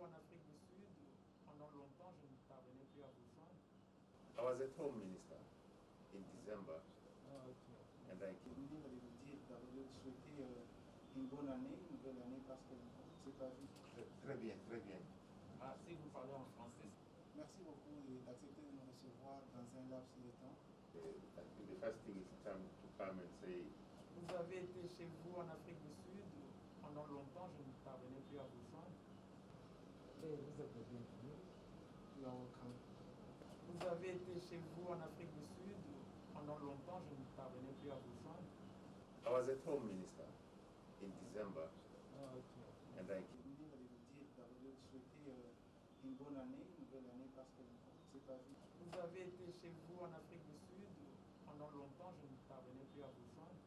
en Afrique du Sud. Pendant longtemps, je ne parvenais plus à vous joindre. I was at home, Minister, in December, Ah, ok. and I Vous venez de vous dire de souhaiter une bonne année, une nouvelle année, parce que c'est pas vu. Très bien, très bien. Ah, si vous parlez en français. Merci beaucoup d'accepter de nous recevoir dans un laps de temps. I think the first thing is to come and say, Vous avez été chez vous en Afrique du Sud. Pendant longtemps, je ne parvenais plus à vous joindre. Et vous êtes le bienvenu. You are welcome. Vous avez été chez vous en Afrique du Sud. Pendant longtemps, je ne parvenais plus à vous joindre. I was at home, Minister, in December, Ah, ok. and I Vous venez de vous dire de souhaiter une bonne année, une nouvelle année, parce que c'est pas vu. Vous avez été chez vous en Afrique du Sud. Pendant longtemps, je ne parvenais plus à vous joindre.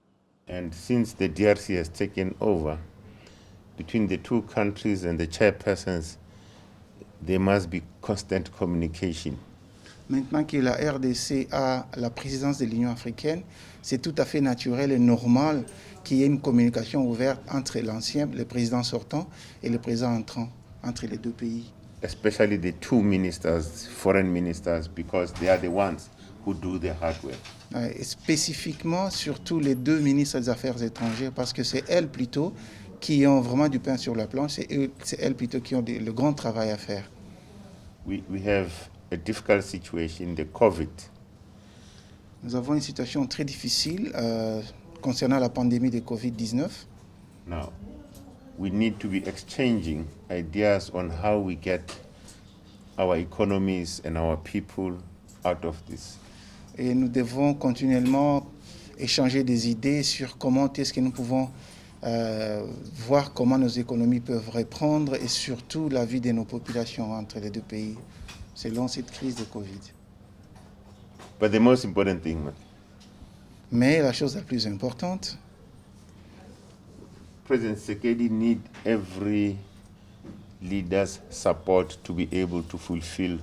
And since the DRC has taken over, between the two countries and the chairpersons, there must be constant communication. Maintenant que la RDC a la présidence de l'Union africaine, c'est tout à fait naturel et normal qu'il y ait une communication ouverte entre l'ancien, le président sortant, et le président entrant, entre les deux pays. Especially the two ministers, foreign ministers, because they are the ones who do the hard work. Et spécifiquement, surtout les deux ministres des Affaires étrangères, parce que c'est elles plutôt qui ont vraiment du pain sur la planche, c'est elles plutôt qui ont le grand travail à faire. We have a difficult situation, the COVID. Nous avons une situation très difficile concernant la pandémie de Covid-19. Now, we need to be exchanging ideas on how we get our economies and our people out of this. Et nous devons continuellement échanger des idées sur comment est-ce que nous pouvons voir comment nos économies peuvent reprendre et surtout la vie de nos populations entre les deux pays selon cette crise de Covid. But the most important thing, Mais la chose la plus importante, President Tshisekedi needs every leader's support to be able to fulfill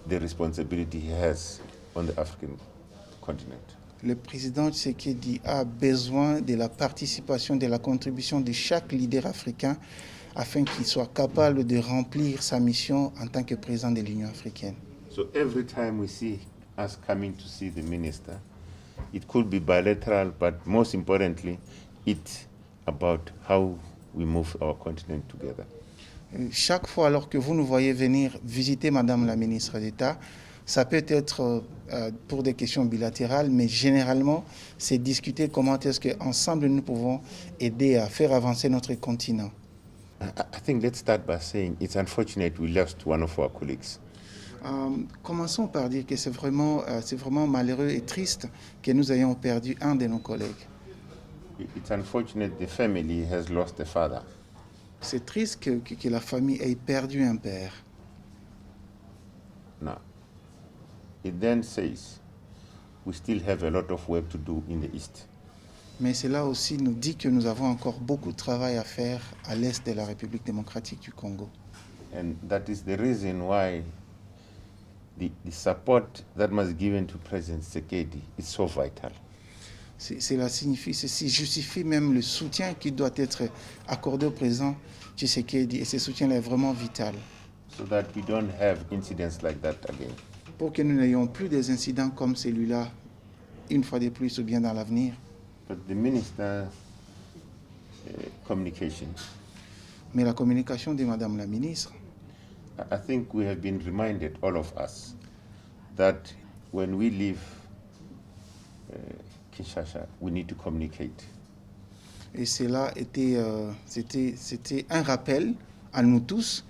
the responsibility he has on the African continent. le président Tshisekedi a besoin de la participation, de la contribution de chaque leader africain afin qu'il soit capable de remplir sa mission en tant que président de l'Union africaine. So every time we see us coming to see the minister, it could be bilateral, but most importantly, it's about how we move our continent together. Chaque fois alors que vous nous voyez venir visiter Madame la ministre d'État, ça peut être pour des questions bilatérales, mais généralement, c'est discuter comment est-ce qu'ensemble nous pouvons aider à faire avancer notre continent. I think let's start by saying it's unfortunate we lost one of our colleagues. Commençons par dire que c'est vraiment malheureux et triste que nous ayons perdu un de nos collègues. It's unfortunate the family has lost a father. C'est triste que la famille ait perdu un père. Now, it then says we still have a lot of work to do in the East. Mais cela aussi nous dit que nous avons encore beaucoup de travail à faire à l'est de la République démocratique du Congo. And that is the reason why the support that must be given to President Tshisekedi is so vital. Cela justifie même le soutien qui doit être accordé au président Tshisekedi. Et ce soutien-là est vraiment vital. So that we don't have incidents like that again. Pour que nous n'ayons plus des incidents comme celui-là, une fois de plus ou bien dans l'avenir. But the minister's communication, Mais la communication de Madame la ministre, I think we have been reminded, all of us, that when we leave Kinshasa, we need to communicate. et cela c'était un rappel à nous tous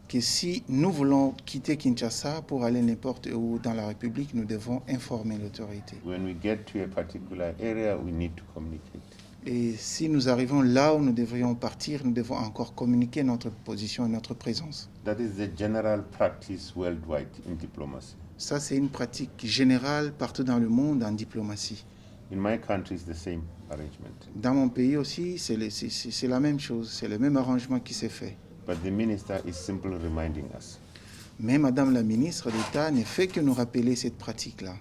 que si nous voulons quitter Kinshasa pour aller n'importe où dans la République, nous devons informer l'autorité. When we get to a particular area, we need to communicate. Et si nous arrivons là où nous devrions partir, nous devons encore communiquer notre position et notre présence. That is the general practice worldwide in diplomacy. Ça, c'est une pratique générale partout dans le monde en diplomatie. In my country, it's the same arrangement. Dans mon pays aussi, c'est la même chose, c'est le même arrangement qui s'est fait. But the minister is simply reminding us. Mais Madame la ministre d'État ne fait que nous rappeler cette pratique-là.